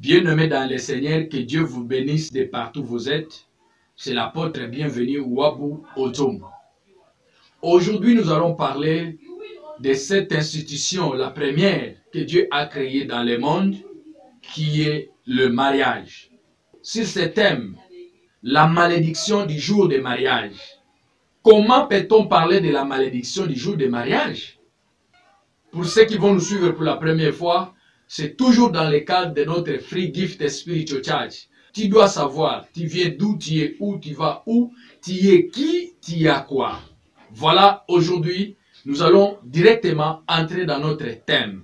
Bien-aimés dans le Seigneur, que Dieu vous bénisse de partout où vous êtes. C'est l'apôtre bienvenu Wabu Otom. Aujourd'hui, nous allons parler de cette institution, la première que Dieu a créée dans le monde, qui est le mariage. Sur ce thème, la malédiction du jour de mariage. Comment peut-on parler de la malédiction du jour de mariage? Pour ceux qui vont nous suivre pour la première fois, c'est toujours dans le cadre de notre Free Gift Spiritual Church. Tu dois savoir, tu viens d'où, tu es où, tu vas où, tu es qui, tu as quoi. Voilà, aujourd'hui, nous allons directement entrer dans notre thème.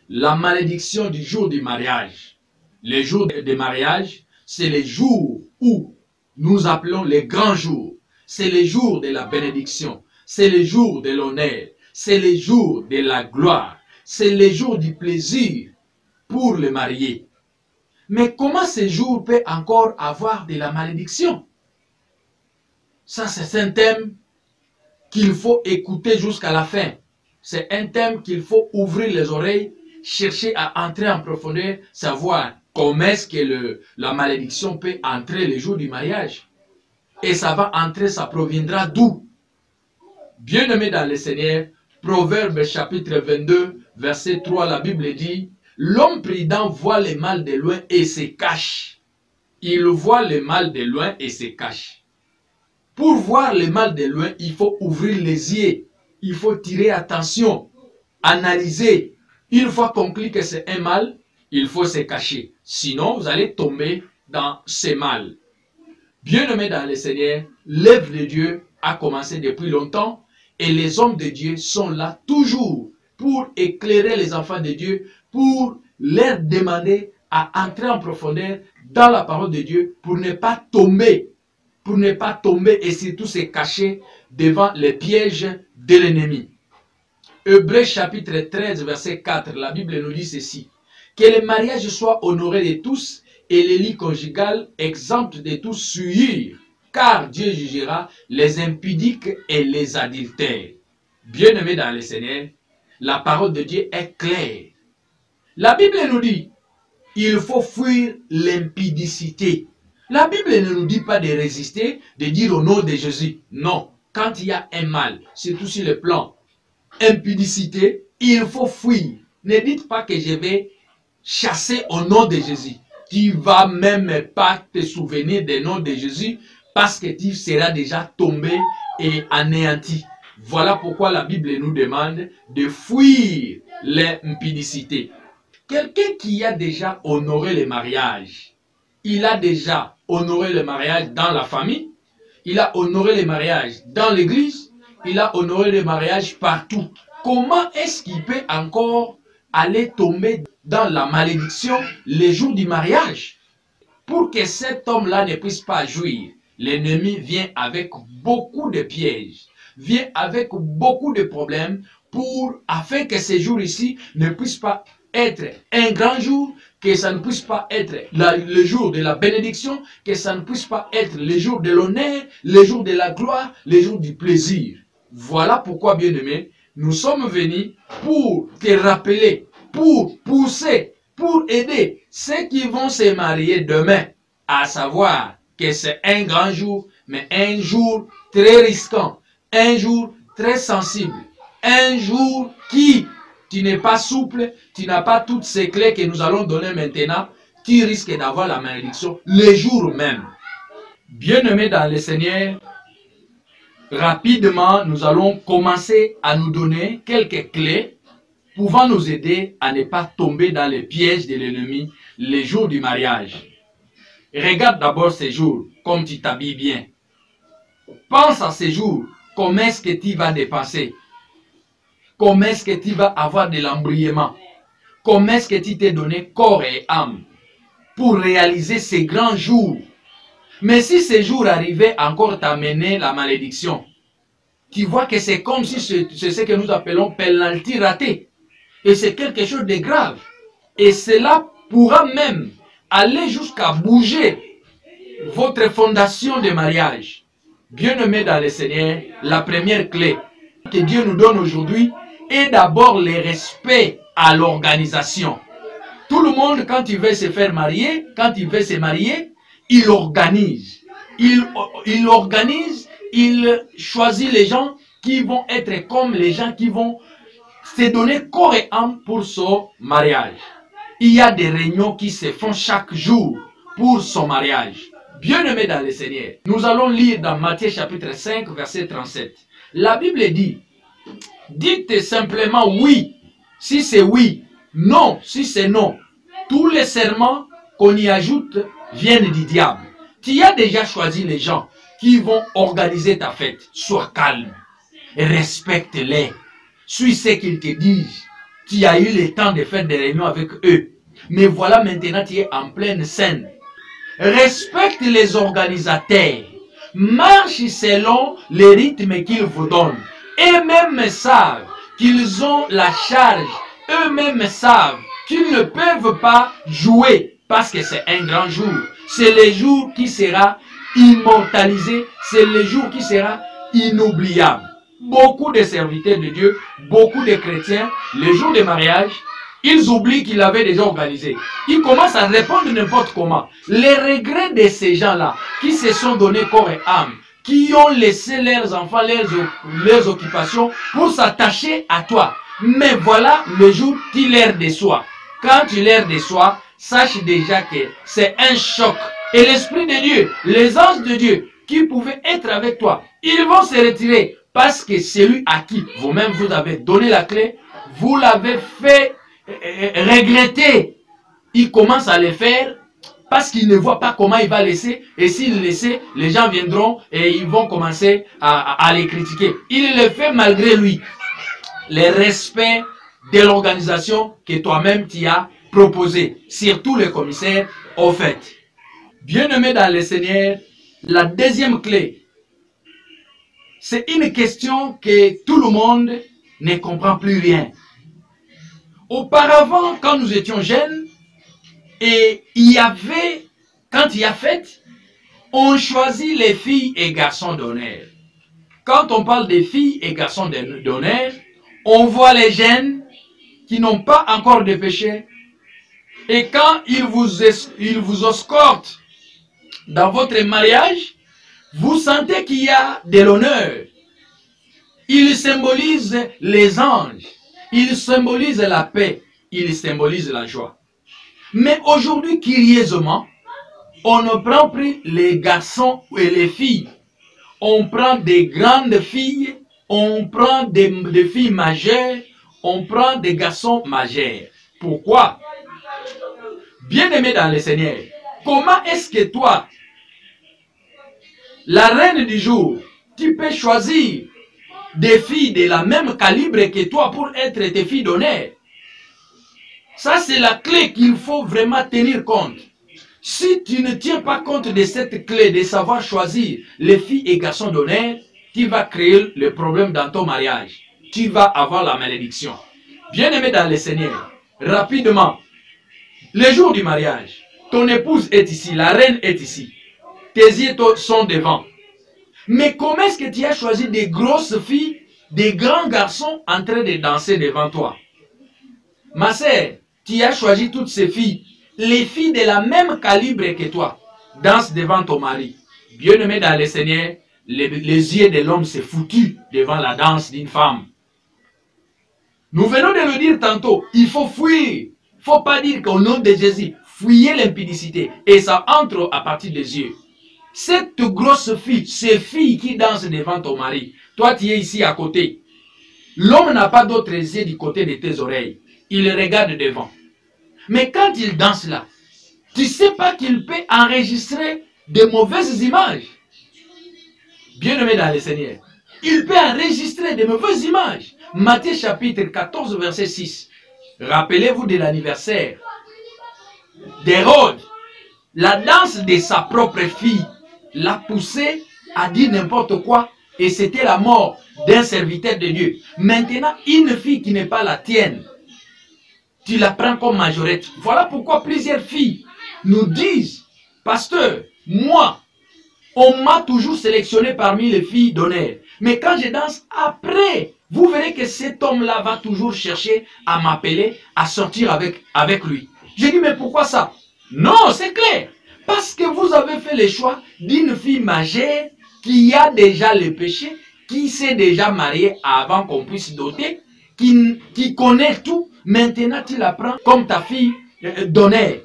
La malédiction du jour du mariage. Le jour de mariage, c'est le jour où nous appelons les grands jours. C'est le jour de la bénédiction. C'est le jour de l'honneur. C'est le jour de la gloire. C'est le jour du plaisir pour le marié. Mais comment ce jour peut encore avoir de la malédiction? Ça, c'est un thème qu'il faut écouter jusqu'à la fin. C'est un thème qu'il faut ouvrir les oreilles, chercher à entrer en profondeur, savoir comment est-ce que la malédiction peut entrer le jour du mariage. Et ça va entrer, ça proviendra d'où? Bien-aimés dans le Seigneur, Proverbe chapitre 22, verset 3, la Bible dit: l'homme prudent voit le mal de loin et se cache. Il voit le mal de loin et se cache. Pour voir le mal de loin, il faut ouvrir les yeux. Il faut tirer attention, analyser. Une fois conclu que c'est un mal, il faut se cacher. Sinon, vous allez tomber dans ce mal. Bien-aimés dans le Seigneur, l'œuvre de Dieu a commencé depuis longtemps et les hommes de Dieu sont là toujours pour éclairer les enfants de Dieu, pour leur demander à entrer en profondeur dans la parole de Dieu pour ne pas tomber et surtout se cacher devant les pièges de l'ennemi. Hébreux chapitre 13 verset 4, la Bible nous dit ceci: que le mariage soit honoré de tous et les lits conjugales exemptes de tout souillure, car Dieu jugera les impudiques et les adultères. Bien-aimés dans le Seigneur, la parole de Dieu est claire. La Bible nous dit, il faut fuir l'impudicité. La Bible ne nous dit pas de résister, de dire au nom de Jésus. Non, quand il y a un mal, surtout sur le plan impudicité, il faut fuir. Ne dites pas que je vais chasser au nom de Jésus. Tu ne vas même pas te souvenir du nom de Jésus parce que tu seras déjà tombé et anéanti. Voilà pourquoi la Bible nous demande de fuir l'impudicité. Quelqu'un qui a déjà honoré le mariage, il a déjà honoré le mariage dans la famille, il a honoré le mariage dans l'église, il a honoré le mariage partout. Comment est-ce qu'il peut encore aller tomber dans la malédiction les jours du mariage? Pour que cet homme-là ne puisse pas jouir, l'ennemi vient avec beaucoup de pièges, vient avec beaucoup de problèmes afin que ces jours ici ne puissent pas être un grand jour, que ça ne puisse pas être le jour de la bénédiction, que ça ne puisse pas être le jour de l'honneur, le jour de la gloire, le jour du plaisir. Voilà pourquoi, bien-aimé, nous sommes venus pour te rappeler, pour pousser, pour aider ceux qui vont se marier demain, à savoir que c'est un grand jour, mais un jour très risquant, un jour très sensible, un jour qui, tu n'es pas souple, tu n'as pas toutes ces clés que nous allons donner maintenant, tu risques d'avoir la malédiction le jour même. Bien-aimés dans le Seigneur, rapidement, nous allons commencer à nous donner quelques clés pouvant nous aider à ne pas tomber dans les pièges de l'ennemi les jours du mariage. Regarde d'abord ces jours, comme tu t'habilles bien. Pense à ces jours, comment est-ce que tu vas dépenser? Comment est-ce que tu vas avoir de l'embrouillement? Comment est-ce que tu t'es donné corps et âme pour réaliser ces grands jours? Mais si ces jours arrivaient encore t'amener la malédiction, tu vois que c'est comme si c'est ce que nous appelons penalty raté. Et c'est quelque chose de grave. Et cela pourra même aller jusqu'à bouger votre fondation de mariage. Bien-aimés dans le Seigneur, la première clé que Dieu nous donne aujourd'hui est d'abord le respect à l'organisation. Tout le le monde, quand il veut se faire marier, quand il veut se marier, il organise. Il organise, il choisit les gens qui vont être comme les gens qui vont se donner corps et âme pour son mariage. Il y a des réunions qui se font chaque jour pour son mariage. Bien-aimés dans le Seigneur, nous allons lire dans Matthieu chapitre 5, verset 37. La Bible dit, dites simplement oui, si c'est oui, non, si c'est non. Tous les serments qu'on y ajoute viennent du diable. Tu as déjà choisi les gens qui vont organiser ta fête. Sois calme, respecte-les, suis ce qu'ils te disent. Tu as eu le temps de faire des réunions avec eux. Mais voilà maintenant tu es en pleine scène. Respecte les organisateurs. Marche selon les rythmes qu'ils vous donnent. Eux-mêmes savent qu'ils ont la charge. Eux-mêmes savent qu'ils ne peuvent pas jouer parce que c'est un grand jour. C'est le jour qui sera immortalisé. C'est le jour qui sera inoubliable. Beaucoup de serviteurs de Dieu, beaucoup de chrétiens, le jour du mariage, ils oublient qu'ils avaient déjà organisé. Ils commencent à répondre n'importe comment. Les regrets de ces gens-là, qui se sont donnés corps et âme, qui ont laissé leurs enfants, leurs occupations, pour s'attacher à toi. Mais voilà le jour qui leur déçoit. Quand tu leur déçois, sache déjà que c'est un choc. Et l'Esprit de Dieu, les anges de Dieu, qui pouvaient être avec toi, ils vont se retirer. Parce que celui à qui vous-même vous avez donné la clé, vous l'avez fait regretter. Il commence à le faire parce qu'il ne voit pas comment il va laisser. Et s'il laisse, les gens viendront et ils vont commencer à les critiquer. Il le fait malgré lui. Le respect de l'organisation que toi-même tu as proposé. Surtout les commissaires au fait. Bien-aimés dans le Seigneur, la deuxième clé, c'est une question que tout le monde ne comprend plus rien. Auparavant, quand nous étions jeunes, et il y avait, quand il y a fête, on choisit les filles et garçons d'honneur. Quand on parle des filles et garçons d'honneur, on voit les jeunes qui n'ont pas encore de péché. Et quand ils vous escortent dans votre mariage, vous sentez qu'il y a de l'honneur. Il symbolise les anges. Il symbolise la paix. Il symbolise la joie. Mais aujourd'hui, curieusement, on ne prend plus les garçons et les filles. On prend des grandes filles, on prend des filles majeures, on prend des garçons majeurs. Pourquoi? Bien-aimé dans le Seigneur, comment est-ce que toi, la reine du jour, tu peux choisir des filles de la même calibre que toi pour être tes filles d'honneur? Ça, c'est la clé qu'il faut vraiment tenir compte. Si tu ne tiens pas compte de cette clé de savoir choisir les filles et garçons d'honneur, tu vas créer le problème dans ton mariage. Tu vas avoir la malédiction. Bien-aimé dans le Seigneur, rapidement, le jour du mariage, ton épouse est ici, la reine est ici. Tes yeux sont devant. Mais comment est-ce que tu as choisi des grosses filles, des grands garçons en train de danser devant toi? Ma sœur, tu as choisi toutes ces filles, les filles de la même calibre que toi, dansent devant ton mari. Bien-aimé dans le Seigneur, les yeux de l'homme se foutus devant la danse d'une femme. Nous venons de le dire tantôt, il faut fuir. Il ne faut pas dire qu'au nom de Jésus, fuyez l'impudicité. Et ça entre à partir des yeux. Cette grosse fille, ces filles qui dansent devant ton mari, toi tu es ici à côté. L'homme n'a pas d'autres yeux du côté de tes oreilles. Il regarde devant. Mais quand il danse là, tu ne sais pas qu'il peut enregistrer de mauvaises images. Bien-aimé dans le Seigneur, il peut enregistrer de mauvaises images. Matthieu chapitre 14, verset 6. Rappelez-vous de l'anniversaire d'Hérode. La danse de sa propre fille l'a poussé à dire n'importe quoi et c'était la mort d'un serviteur de Dieu. Maintenant, une fille qui n'est pas la tienne, tu la prends comme majorette. Voilà pourquoi plusieurs filles nous disent, pasteur, moi, on m'a toujours sélectionné parmi les filles d'honneur. Mais quand je danse, après, vous verrez que cet homme-là va toujours chercher à m'appeler, à sortir avec lui. J'ai dit, mais pourquoi ça? Non, c'est clair. Parce que vous avez fait le choix d'une fille majeure qui a déjà le péché, qui s'est déjà mariée avant qu'on puisse doter, qui connaît tout. Maintenant, tu la prends comme ta fille d'honneur.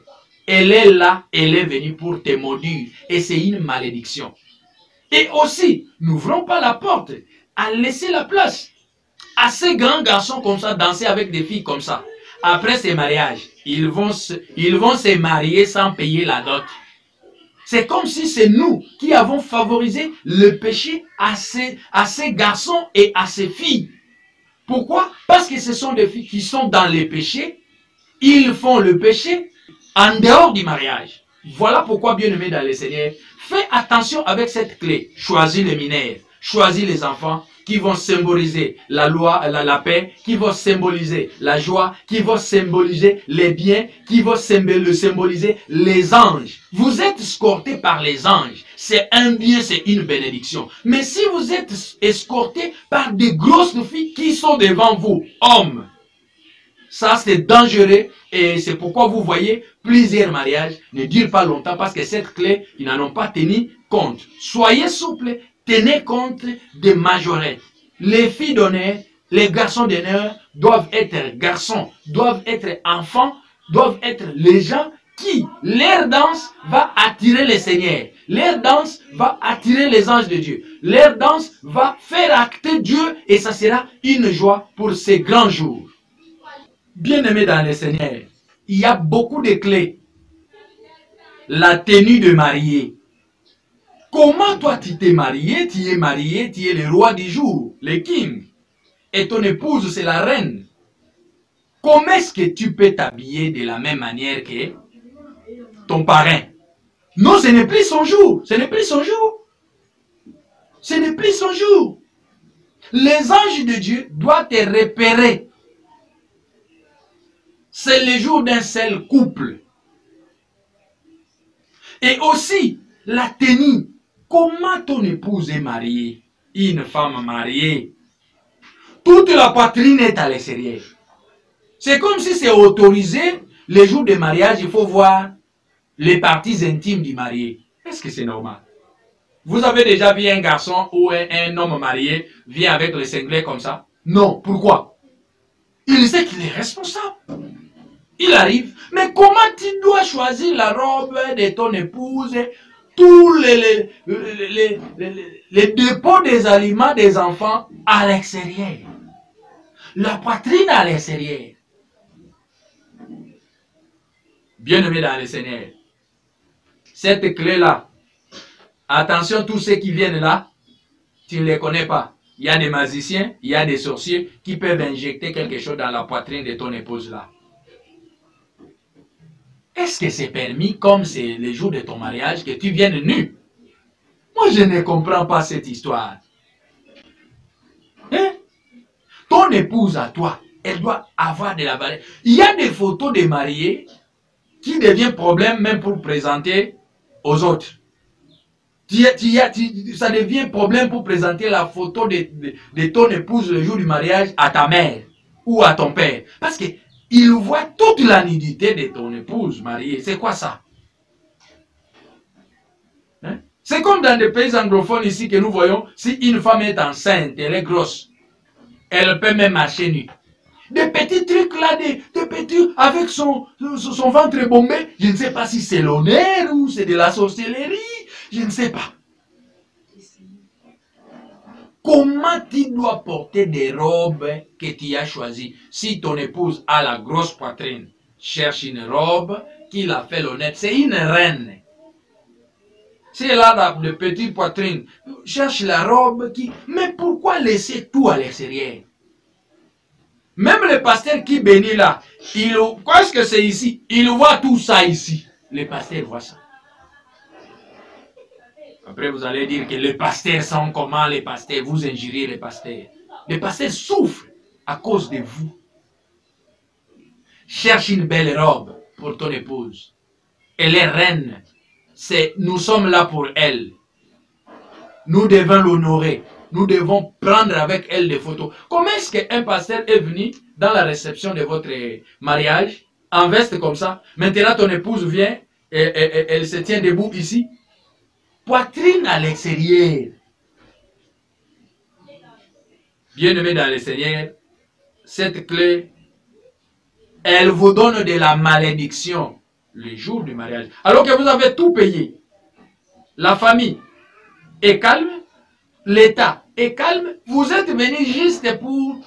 Elle est là, elle est venue pour te maudire. Et c'est une malédiction. Et aussi, n'ouvrons pas la porte à laisser la place à ces grands garçons comme ça, danser avec des filles comme ça. Après ces mariages, ils vont se marier sans payer la dot. C'est comme si c'est nous qui avons favorisé le péché à ces garçons et à ces filles. Pourquoi? Parce que ce sont des filles qui sont dans les péchés. Ils font le péché en dehors du mariage. Voilà pourquoi, bien-aimés dans le Seigneur, fais attention avec cette clé. Choisis les mineurs, choisis les enfants qui vont symboliser la loi, la paix, qui vont symboliser la joie, qui vont symboliser les biens, qui vont symboliser les anges. Vous êtes escortés par les anges. C'est un bien, c'est une bénédiction. Mais si vous êtes escortés par des grosses filles qui sont devant vous, hommes, ça c'est dangereux et c'est pourquoi vous voyez plusieurs mariages ne durent pas longtemps parce que cette clé, ils n'en ont pas tenu compte. Soyez souples. Tenez compte des majorettes. Les filles d'honneur, les garçons d'honneur doivent être garçons, doivent être enfants, doivent être les gens qui, leur danse va attirer les seigneurs. Leur danse va attirer les anges de Dieu. Leur danse va faire acter Dieu et ça sera une joie pour ces grands jours. Bien-aimés dans le Seigneur, il y a beaucoup de clés. La tenue de mariée. Comment toi tu t'es marié, tu es marié, tu es le roi du jour, le king. Et ton épouse c'est la reine. Comment est-ce que tu peux t'habiller de la même manière que ton parrain? Non, ce n'est plus son jour. Ce n'est plus son jour. Ce n'est plus son jour. Les anges de Dieu doivent te repérer. C'est le jour d'un seul couple. Et aussi, la tenue. Comment ton épouse est mariée? Une femme mariée. Toute la poitrine est à l'extérieur. C'est comme si c'est autorisé. Les jours de mariage, il faut voir les parties intimes du marié. Est-ce que c'est normal? Vous avez déjà vu un garçon ou un homme marié vient avec le cinglet comme ça? Non. Pourquoi? Il sait qu'il est responsable. Il arrive. Mais comment tu dois choisir la robe de ton épouse? Tous les dépôts des aliments des enfants à l'extérieur. La poitrine à l'extérieur. Bien-aimés dans le Seigneur, cette clé-là, attention tous ceux qui viennent là, tu ne les connais pas. Il y a des magiciens, il y a des sorciers qui peuvent injecter quelque chose dans la poitrine de ton épouse là. Est-ce que c'est permis, comme c'est le jour de ton mariage, que tu viennes nu? Moi, je ne comprends pas cette histoire. Hein? Ton épouse à toi, elle doit avoir de la valeur. Il y a des photos de mariés qui deviennent problème même pour présenter aux autres. Ça devient problème pour présenter la photo de ton épouse le jour du mariage à ta mère ou à ton père. Parce que il voit toute la nudité de ton épouse mariée. C'est quoi ça? Hein? C'est comme dans des pays anglophones ici que nous voyons, si une femme est enceinte, elle est grosse, elle peut même marcher nue. Des petits trucs là, des petits, avec son ventre bombé, je ne sais pas si c'est l'honneur ou c'est de la sorcellerie, je ne sais pas. Comment tu dois porter des robes que tu as choisies? Si ton épouse a la grosse poitrine, cherche une robe qui la fait l'honneur. C'est une reine. Si elle a de petites poitrines, cherche la robe qui... Mais pourquoi laisser tout à l'extérieur? Même le pasteur qui bénit là, qu'est-ce que c'est ici? Il voit tout ça ici. Le pasteur voit ça. Après, vous allez dire que les pasteurs sont comment les pasteurs? Vous injuriez les pasteurs. Les pasteurs souffrent à cause de vous. Cherche une belle robe pour ton épouse. Elle est reine. Nous sommes là pour elle. Nous devons l'honorer. Nous devons prendre avec elle des photos. Comment est-ce qu'un pasteur est venu dans la réception de votre mariage en veste comme ça. Maintenant, ton épouse vient, et elle se tient debout ici. Poitrine à l'extérieur. Bien-aimé dans le Seigneur, cette clé, elle vous donne de la malédiction le jour du mariage. Alors que vous avez tout payé. La famille est calme, l'État est calme. Vous êtes venu juste pour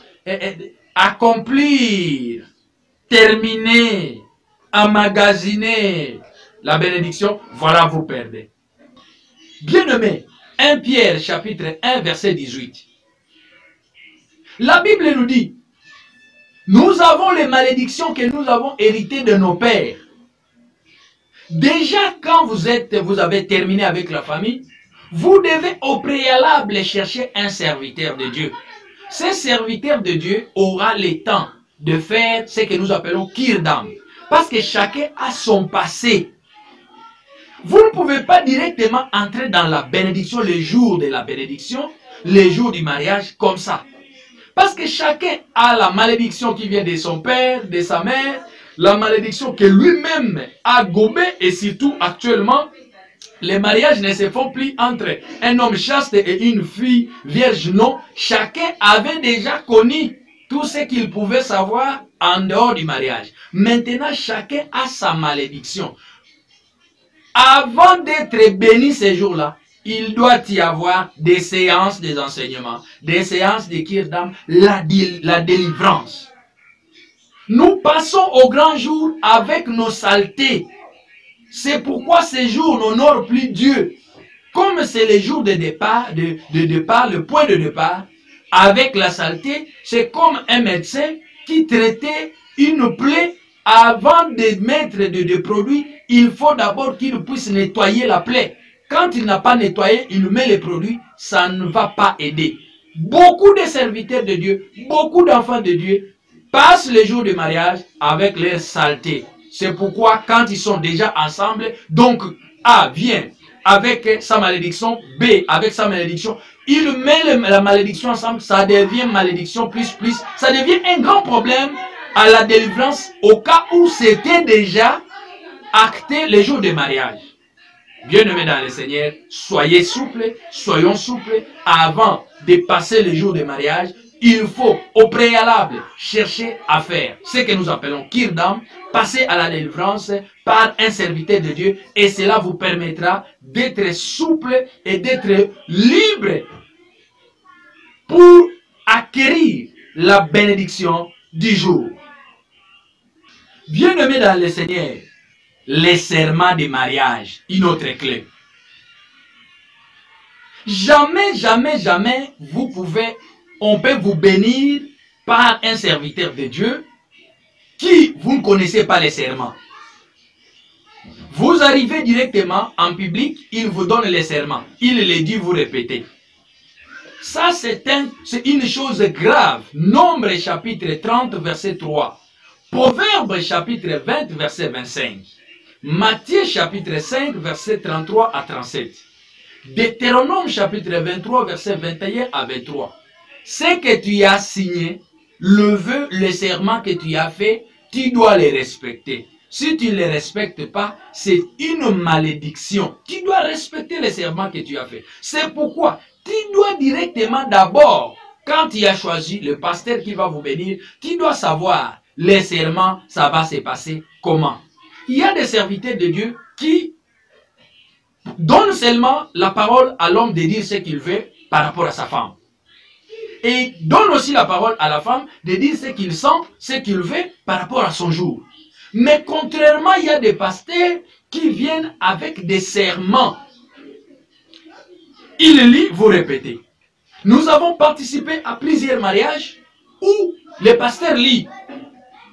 accomplir, terminer, emmagasiner la bénédiction. Voilà, vous perdez. Bien-aimé, 1 Pierre chapitre 1 verset 18. La Bible nous dit, nous avons les malédictions que nous avons héritées de nos pères. Déjà, quand vous avez terminé avec la famille, vous devez au préalable chercher un serviteur de Dieu. Ce serviteur de Dieu aura le temps de faire ce que nous appelons kirdam. Parce que chacun a son passé. Vous ne pouvez pas directement entrer dans la bénédiction le jour de la bénédiction, le jour du mariage, comme ça. Parce que chacun a la malédiction qui vient de son père, de sa mère, la malédiction que lui-même a gobée, et surtout actuellement, les mariages ne se font plus entre un homme chaste et une fille vierge. Non, chacun avait déjà connu tout ce qu'il pouvait savoir en dehors du mariage. Maintenant, chacun a sa malédiction. Avant d'être béni ces jours-là, il doit y avoir des séances des enseignements, des séances de kirdam, la délivrance. Nous passons au grand jour avec nos saletés. C'est pourquoi ces jours n'honorent plus Dieu. Comme c'est le jour de départ, le point de départ, avec la saleté, c'est comme un médecin qui traitait une plaie. Avant de mettre des produits, il faut d'abord qu'il puisse nettoyer la plaie. Quand il n'a pas nettoyé, il met les produits, ça ne va pas aider. Beaucoup de serviteurs de Dieu, beaucoup d'enfants de Dieu passent le jour du mariage avec leur saleté. C'est pourquoi quand ils sont déjà ensemble, donc A vient avec sa malédiction, B avec sa malédiction, il met la malédiction ensemble, ça devient malédiction plus, ça devient un grand problème à la délivrance au cas où c'était déjà acté le jour du mariage. Bien-aimés dans le Seigneur, soyez souples, soyons souples. Avant de passer le jour du mariage, il faut au préalable chercher à faire ce que nous appelons kirdam, passer à la délivrance par un serviteur de Dieu, et cela vous permettra d'être souple et d'être libre pour acquérir la bénédiction du jour. Bien-aimés dans le Seigneur, les serments de mariage, une autre clé. Jamais, jamais, jamais on peut vous bénir par un serviteur de Dieu qui vous ne connaissez pas les serments. Vous arrivez directement en public, il vous donne les serments. Il les dit, vous répétez. Ça, c'est une chose grave. Nombre chapitre 30, verset 3. Proverbe chapitre 20, verset 25. Matthieu chapitre 5, verset 33 à 37. Deutéronome chapitre 23, verset 21 à 23. Ce que tu as signé, le vœu, le serment que tu as fait, tu dois les respecter. Si tu ne les respectes pas, c'est une malédiction. Tu dois respecter les serments que tu as fait. C'est pourquoi tu dois directement d'abord, quand tu as choisi le pasteur qui va vous bénir, tu dois savoir les serments, ça va se passer comment. Il y a des serviteurs de Dieu qui donnent seulement la parole à l'homme de dire ce qu'il veut par rapport à sa femme. Et donne aussi la parole à la femme de dire ce qu'il sent, ce qu'il veut par rapport à son jour. Mais contrairement, il y a des pasteurs qui viennent avec des serments. Il lit, vous répétez. Nous avons participé à plusieurs mariages où le pasteur lit.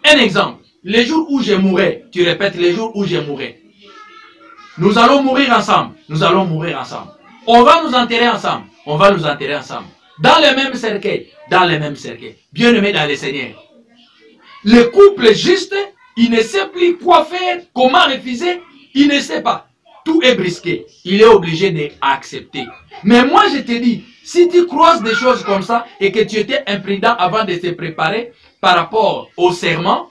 Un exemple, le jour où je mourrai, tu répètes le jour où je mourrai. Nous allons mourir ensemble, nous allons mourir ensemble. On va nous enterrer ensemble, on va nous enterrer ensemble. Dans le même cercueil, dans le même cercueil. Bien-aimés dans le Seigneur. Le couple juste, il ne sait plus quoi faire, comment refuser, il ne sait pas. Tout est brisqué, il est obligé d'accepter. Mais moi je te dis, si tu croises des choses comme ça et que tu étais imprudent avant de te préparer par rapport au serment,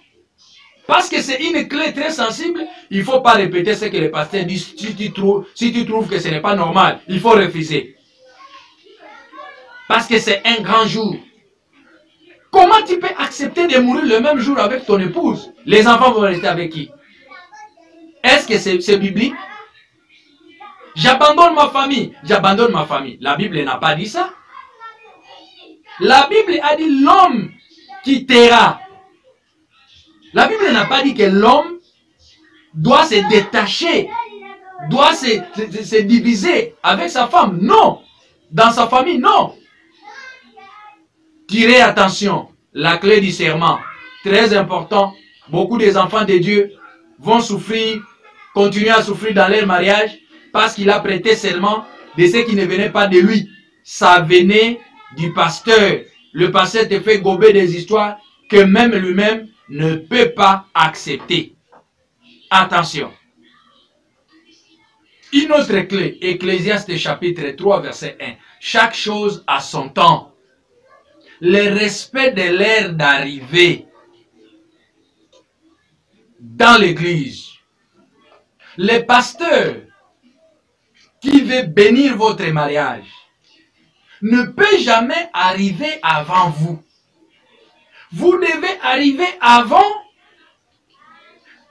Parce que c'est une clé très sensible, il ne faut pas répéter ce que le pasteur dit. Si tu trouves que ce n'est pas normal, il faut refuser. Parce que c'est un grand jour. Comment tu peux accepter de mourir le même jour avec ton épouse? Les enfants vont rester avec qui? Est-ce que c'est biblique? J'abandonne ma famille. J'abandonne ma famille. La Bible n'a pas dit ça. La Bible a dit l'homme quittera. La Bible n'a pas dit que l'homme doit se détacher, doit se diviser avec sa femme. Non. Dans sa famille, non. Tirez attention. La clé du serment, très important. Beaucoup des enfants de Dieu vont souffrir, continuer à souffrir dans leur mariage parce qu'il a prêté serment de ce qui ne venait pas de lui. Ça venait du pasteur. Le pasteur te fait gober des histoires que même lui-même ne peut pas accepter. Attention. Une autre clé, Ecclésiaste chapitre 3, verset 1. Chaque chose a son temps. Le respect de l'heure d'arrivée dans l'église. Le pasteur qui veut bénir votre mariage ne peut jamais arriver avant vous. Vous devez arriver avant,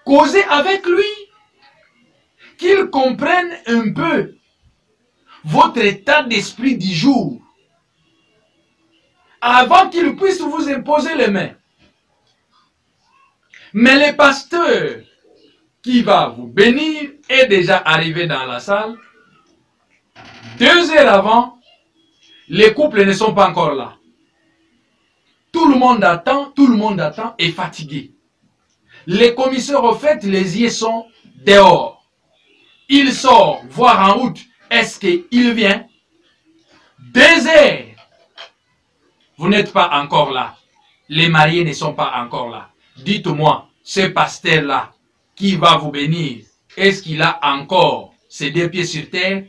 causer avec lui, qu'il comprenne un peu votre état d'esprit du jour, avant qu'il puisse vous imposer les mains. Mais le pasteur qui va vous bénir est déjà arrivé dans la salle. 2 heures avant, les couples ne sont pas encore là. Tout le monde attend, est fatigué. Les commissaires au fait, les yeux sont dehors. Il sort voir en route, est-ce qu'il vient? 2 heures. Vous n'êtes pas encore là. Les mariés ne sont pas encore là. Dites-moi, ce pasteur-là, qui va vous bénir, est-ce qu'il a encore ses 2 pieds sur terre?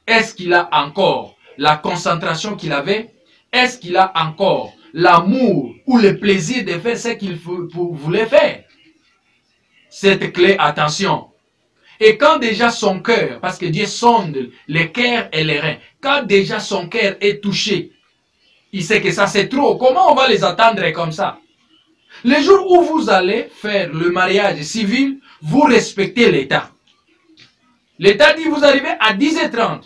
Est-ce qu'il a encore la concentration qu'il avait? Est-ce qu'il a encore l'amour ou le plaisir de faire ce qu'il voulait faire? Cette clé, attention. Et quand déjà son cœur, parce que Dieu sonde les cœurs et les reins, quand déjà son cœur est touché, il sait que ça c'est trop. Comment on va les attendre comme ça? Le jour où vous allez faire le mariage civil, vous respectez l'État. L'État dit vous arrivez à 10h30.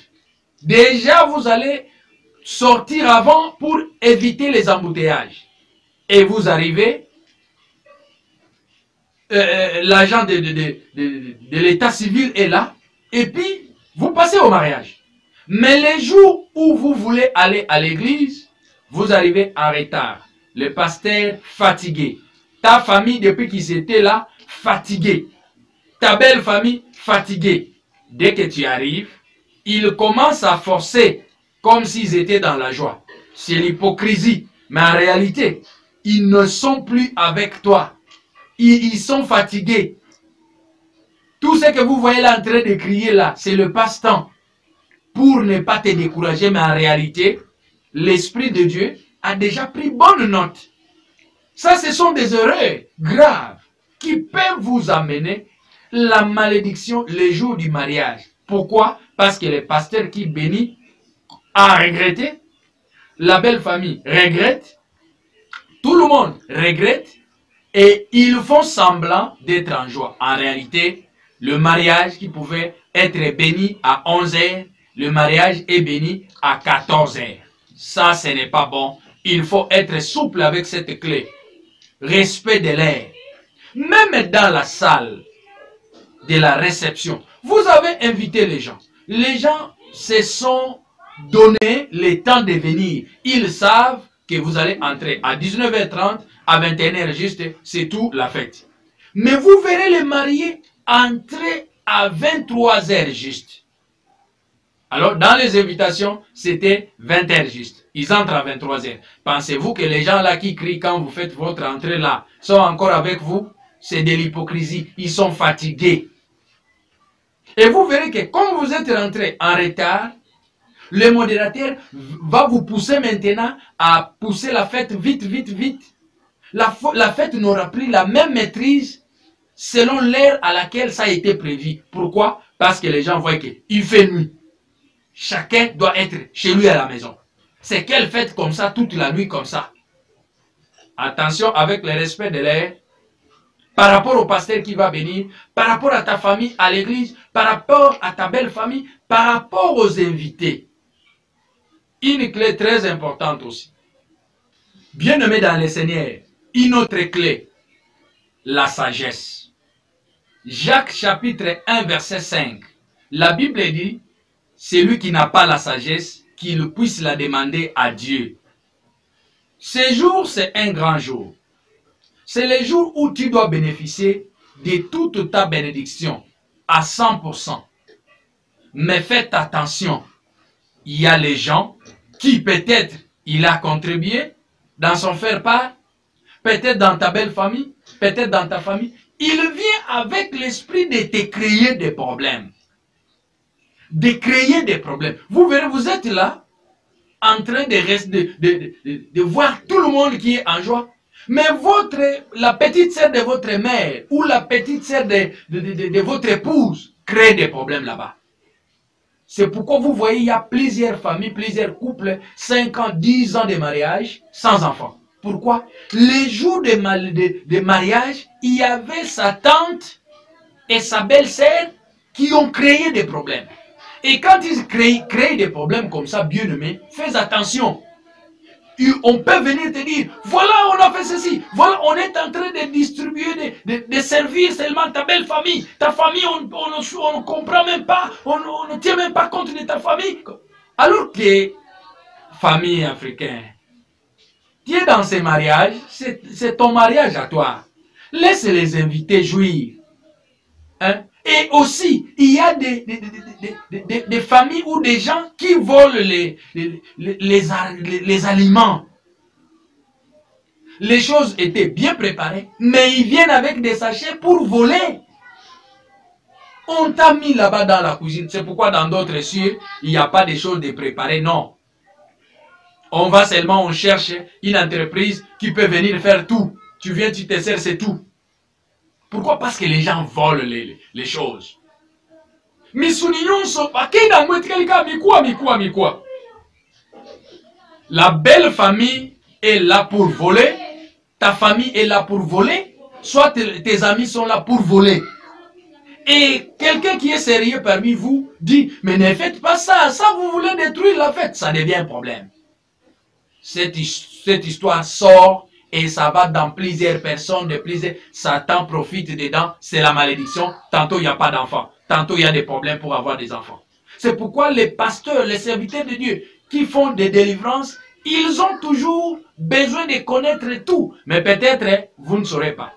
Déjà vous allez sortir avant pour éviter les embouteillages. Et vous arrivez, l'agent de l'état civil est là, et puis vous passez au mariage. Mais les jours où vous voulez aller à l'église, vous arrivez en retard. Le pasteur fatigué. Ta famille, depuis qu'ils étaient là, fatiguée. Ta belle famille, fatiguée. Dès que tu arrives, ils commencent à forcer comme s'ils étaient dans la joie. C'est l'hypocrisie. Mais en réalité, ils ne sont plus avec toi. Ils sont fatigués. Tout ce que vous voyez là en train de crier là, c'est le passe-temps. Pour ne pas te décourager, mais en réalité, l'Esprit de Dieu a déjà pris bonne note. Ça, ce sont des erreurs graves qui peuvent vous amener la malédiction le jour du mariage. Pourquoi? Parce que le pasteur qui bénit a regretté, la belle famille regrette, tout le monde regrette, et ils font semblant d'être en joie. En réalité, le mariage qui pouvait être béni à 11h, le mariage est béni à 14h. Ça, ce n'est pas bon. Il faut être souple avec cette clé. Respect de l'air. Même dans la salle de la réception, vous avez invité les gens. Les gens se sont donné le temps de venir. Ils savent que vous allez entrer à 19h30, à 21h juste, c'est tout la fête. Mais vous verrez les mariés entrer à 23h juste. Alors, dans les invitations, c'était 20h juste. Ils entrent à 23h. Pensez-vous que les gens là qui crient quand vous faites votre entrée là, sont encore avec vous? C'est de l'hypocrisie. Ils sont fatigués. Et vous verrez que comme vous êtes rentré en retard, le modérateur va vous pousser maintenant à pousser la fête vite, vite, vite. La fête n'aura plus la même maîtrise selon l'heure à laquelle ça a été prévu. Pourquoi? Parce que les gens voient qu'il fait nuit. Chacun doit être chez lui à la maison. C'est quelle fête comme ça, toute la nuit comme ça? Attention avec le respect de l'heure, par rapport au pasteur qui va venir, par rapport à ta famille à l'église, par rapport à ta belle famille, par rapport aux invités. Une clé très importante aussi. Bien-aimé dans le Seigneur, une autre clé, la sagesse. Jacques chapitre 1 verset 5. La Bible dit, celui qui n'a pas la sagesse, qu'il puisse la demander à Dieu. Ce jour, c'est un grand jour. C'est le jour où tu dois bénéficier de toute ta bénédiction à 100%. Mais faites attention, il y a les gens qui peut-être il a contribué dans son faire-part, peut-être dans ta belle famille, peut-être dans ta famille. Il vient avec l'esprit de te créer des problèmes. De créer des problèmes. Vous verrez, vous êtes là, en train de voir tout le monde qui est en joie. Mais la petite sœur de votre mère ou la petite sœur de votre épouse crée des problèmes là-bas. C'est pourquoi vous voyez, il y a plusieurs familles, plusieurs couples, 5 ans, 10 ans de mariage sans enfants. Pourquoi? Les jours de mariage, il y avait sa tante et sa belle-sœur qui ont créé des problèmes. Et quand ils créent des problèmes comme ça, bien-aimé, fais attention. On peut venir te dire, voilà, on a fait ceci, voilà, on est en train de distribuer, de servir seulement ta belle famille. Ta famille, on ne comprend même pas, on ne tient même pas compte de ta famille. Alors que, famille africaine, tu es dans ces mariages, c'est ton mariage à toi. Laisse les invités jouir. Hein? Et aussi, il y a des familles ou des gens qui volent les aliments. Les choses étaient bien préparées, mais ils viennent avec des sachets pour voler. On t'a mis là-bas dans la cuisine. C'est pourquoi dans d'autres cieux, il n'y a pas de choses de préparées, non. On va seulement, on cherche une entreprise qui peut venir faire tout. Tu viens, tu te sers, c'est tout. Pourquoi? Parce que les gens volent les choses. La belle famille est là pour voler. Ta famille est là pour voler. Soit tes amis sont là pour voler. Et quelqu'un qui est sérieux parmi vous dit, mais ne faites pas ça. Ça, vous voulez détruire la fête. Ça devient un problème. Cette histoire sort. Et ça va dans plusieurs personnes, Satan profite dedans, c'est la malédiction. Tantôt il n'y a pas d'enfants, tantôt il y a des problèmes pour avoir des enfants. C'est pourquoi les pasteurs, les serviteurs de Dieu qui font des délivrances, ils ont toujours besoin de connaître tout. Mais peut-être vous ne saurez pas.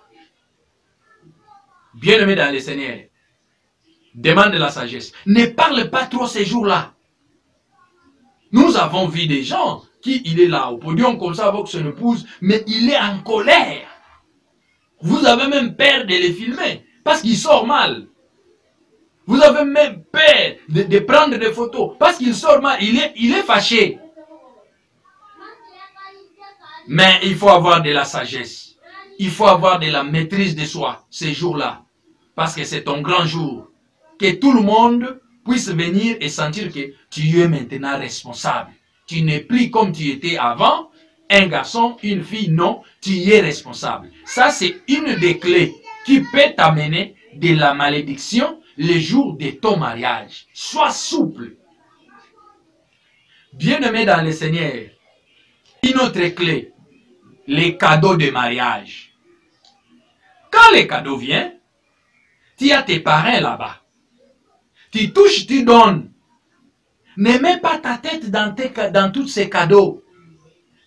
Bien-aimé dans le Seigneur, demande la sagesse. Ne parle pas trop ces jours-là. Nous avons vu des gens qui il est là au podium comme ça avec son épouse, mais il est en colère. Vous avez même peur de les filmer parce qu'il sort mal. Vous avez même peur de prendre des photos parce qu'il sort mal. Il est fâché. Mais il faut avoir de la sagesse. Il faut avoir de la maîtrise de soi ces jours-là. Parce que c'est ton grand jour. Que tout le monde puisse venir et sentir que tu es maintenant responsable. Tu n'es plus comme tu étais avant, un garçon, une fille, non, tu y es responsable. Ça, c'est une des clés qui peut t'amener de la malédiction le jour de ton mariage. Sois souple. Bien-aimé dans le Seigneur, une autre clé, les cadeaux de mariage. Quand les cadeaux viennent, tu as tes parents là-bas. Tu touches, tu donnes. Ne mets pas ta tête dans tous ces cadeaux.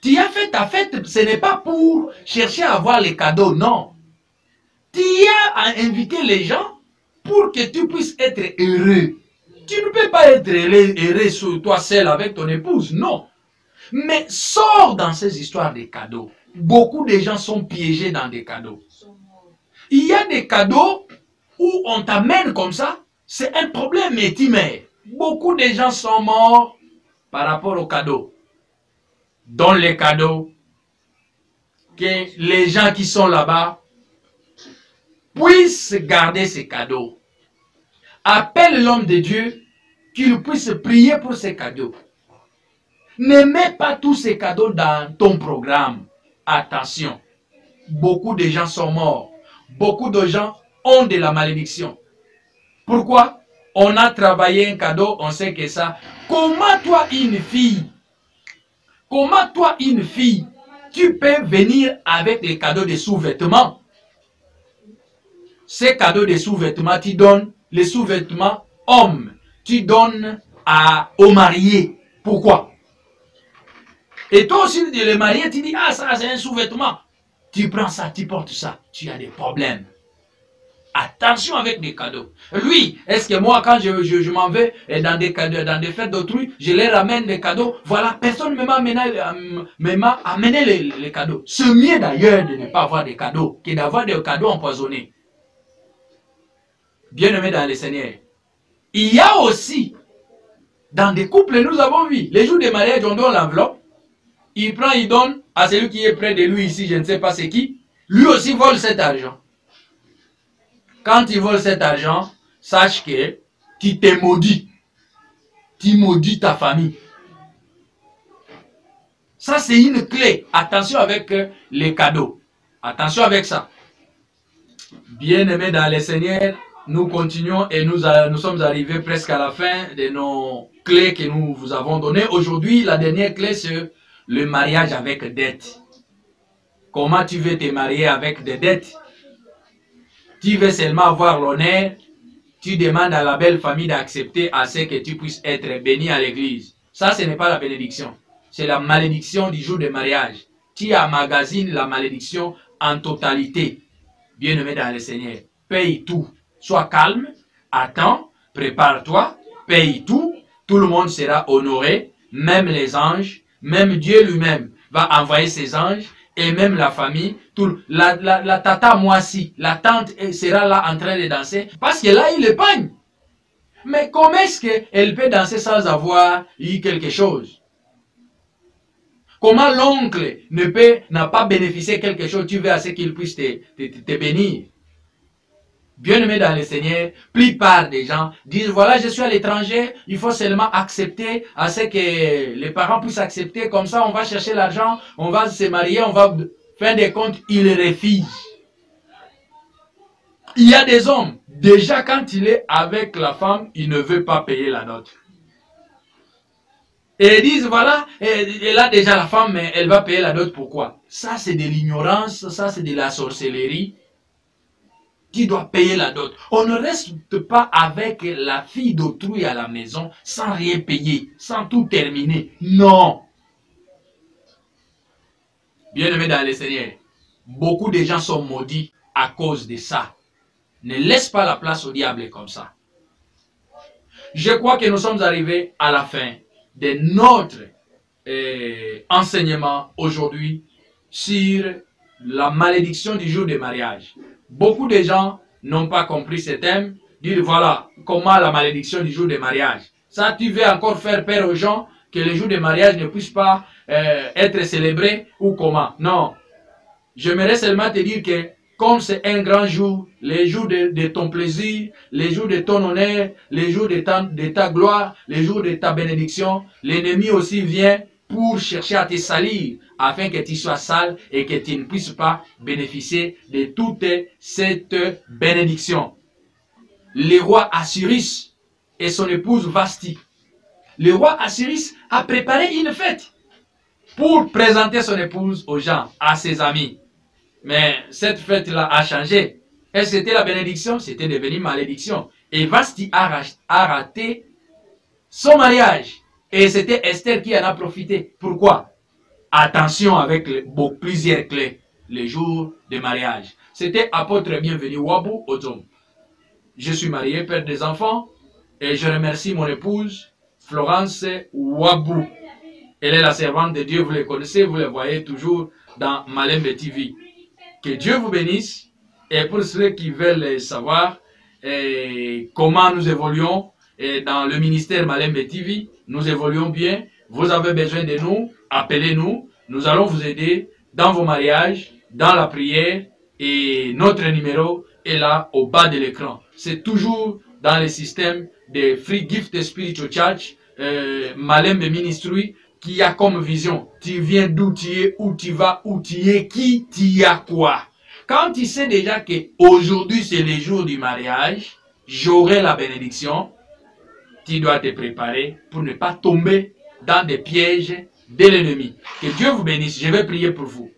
Tu as fait ta fête, ce n'est pas pour chercher à avoir les cadeaux, non. Tu as invité les gens pour que tu puisses être heureux. Tu ne peux pas être heureux sur toi seul avec ton épouse, non. Mais sors dans ces histoires de cadeaux. Beaucoup de gens sont piégés dans des cadeaux. Il y a des cadeaux où on t'amène comme ça, c'est un problème éphémère. Beaucoup de gens sont morts par rapport aux cadeaux. Dans les cadeaux, que les gens qui sont là-bas, puisse garder ces cadeaux. Appelle l'homme de Dieu qu'il puisse prier pour ces cadeaux. Ne mets pas tous ces cadeaux dans ton programme. Attention, beaucoup de gens sont morts. Beaucoup de gens ont de la malédiction. Pourquoi? On a travaillé un cadeau, on sait que ça. Comment toi, une fille, tu peux venir avec les cadeaux de sous-vêtements? Ces cadeaux de sous-vêtements, tu donnes les sous-vêtements hommes. Tu donnes aux mariés. Pourquoi? Et toi aussi, les mariés, tu dis, ah, ça, c'est un sous-vêtement. Tu prends ça, tu portes ça. Tu as des problèmes. Attention avec des cadeaux. Lui, est-ce que moi, quand je m'en vais dans des cadeaux, dans des fêtes d'autrui, je les ramène des cadeaux? Voilà, personne ne m'a amené les cadeaux. C'est mieux d'ailleurs de ne pas avoir des cadeaux que d'avoir des cadeaux empoisonnés. Bien-aimés dans le Seigneur. Il y a aussi, dans des couples, nous avons vu, les jours de mariage, on donne l'enveloppe. Il prend, il donne à celui qui est près de lui ici, je ne sais pas c'est qui. Lui aussi vole cet argent. Quand il vole cet argent, sache que tu t'es maudit. Tu maudis ta famille. Ça, c'est une clé. Attention avec les cadeaux. Attention avec ça. Bien-aimés dans le Seigneur, nous continuons et nous sommes arrivés presque à la fin de nos clés que nous vous avons données. Aujourd'hui, la dernière clé, c'est le mariage avec dette. Comment tu veux te marier avec des dettes? Tu veux seulement avoir l'honneur, tu demandes à la belle famille d'accepter à ce que tu puisses être béni à l'église. Ça, ce n'est pas la bénédiction. C'est la malédiction du jour de mariage. Tu emmagasines la malédiction en totalité. Bien-aimé dans le Seigneur, paye tout. Sois calme, attends, prépare-toi, paye tout. Tout le monde sera honoré, même les anges, même Dieu lui-même va envoyer ses anges. Et même la famille, la tata moisi, la tante sera là en train de danser. Parce que là, il épargne. Mais comment est-ce qu'elle peut danser sans avoir eu quelque chose? Comment l'oncle n'a pas bénéficié quelque chose? Tu veux à ce qu'il puisse te bénir. Bien-aimé dans le Seigneur, plupart des gens disent, voilà, je suis à l'étranger, il faut seulement accepter à ce que les parents puissent accepter, comme ça on va chercher l'argent, on va se marier, on va faire des comptes, ils refusent. Il y a des hommes, déjà quand il est avec la femme, il ne veut pas payer la dot. Et ils disent, voilà, et là déjà la femme, elle va payer la dot, pourquoi? Ça c'est de l'ignorance, ça c'est de la sorcellerie. Qui doit payer la dot. On ne reste pas avec la fille d'autrui à la maison sans rien payer, sans tout terminer. Non. Bien-aimés dans le Seigneur, beaucoup de gens sont maudits à cause de ça. Ne laisse pas la place au diable comme ça. Je crois que nous sommes arrivés à la fin de notre enseignement aujourd'hui sur la malédiction du jour du mariage. Beaucoup de gens n'ont pas compris ce thème. Dire voilà comment la malédiction du jour de mariage. Ça, tu veux encore faire peur aux gens que le jour de mariage ne puisse pas être célébré ou comment? Non. J'aimerais seulement te dire que comme c'est un grand jour, les jours de ton plaisir, les jours de ton honneur, les jours de ta gloire, les jours de ta bénédiction, l'ennemi aussi vient pour chercher à te salir, afin que tu sois sale et que tu ne puisses pas bénéficier de toute cette bénédiction. Le roi Assyrus et son épouse Vasti. Le roi Assyrus a préparé une fête pour présenter son épouse aux gens, à ses amis. Mais cette fête-là a changé. Est-ce que c'était la bénédiction? C'était devenu malédiction. Et Vasti a raté son mariage. Et c'était Esther qui en a profité. Pourquoi? Attention avec plusieurs clés. Les jours de mariage. C'était apôtre bienvenu Wabou Otom. Je suis marié, père des enfants. Et je remercie mon épouse, Florence Wabou. Elle est la servante de Dieu, vous les connaissez, vous les voyez toujours dans Malembe TV. Que Dieu vous bénisse. Et pour ceux qui veulent savoir comment nous évoluons dans le ministère Malembe TV, nous évoluons bien. Vous avez besoin de nous, appelez-nous. Nous allons vous aider dans vos mariages, dans la prière. Et notre numéro est là au bas de l'écran. C'est toujours dans le système des Free Gift Spiritual Church, Malembe Ministry, qui a comme vision, tu viens d'où tu es, où tu vas, où tu es, qui, tu as quoi. Quand tu sais déjà que aujourd'hui c'est le jour du mariage, j'aurai la bénédiction, tu dois te préparer pour ne pas tomber dans des pièges de l'ennemi. Que Dieu vous bénisse, je vais prier pour vous.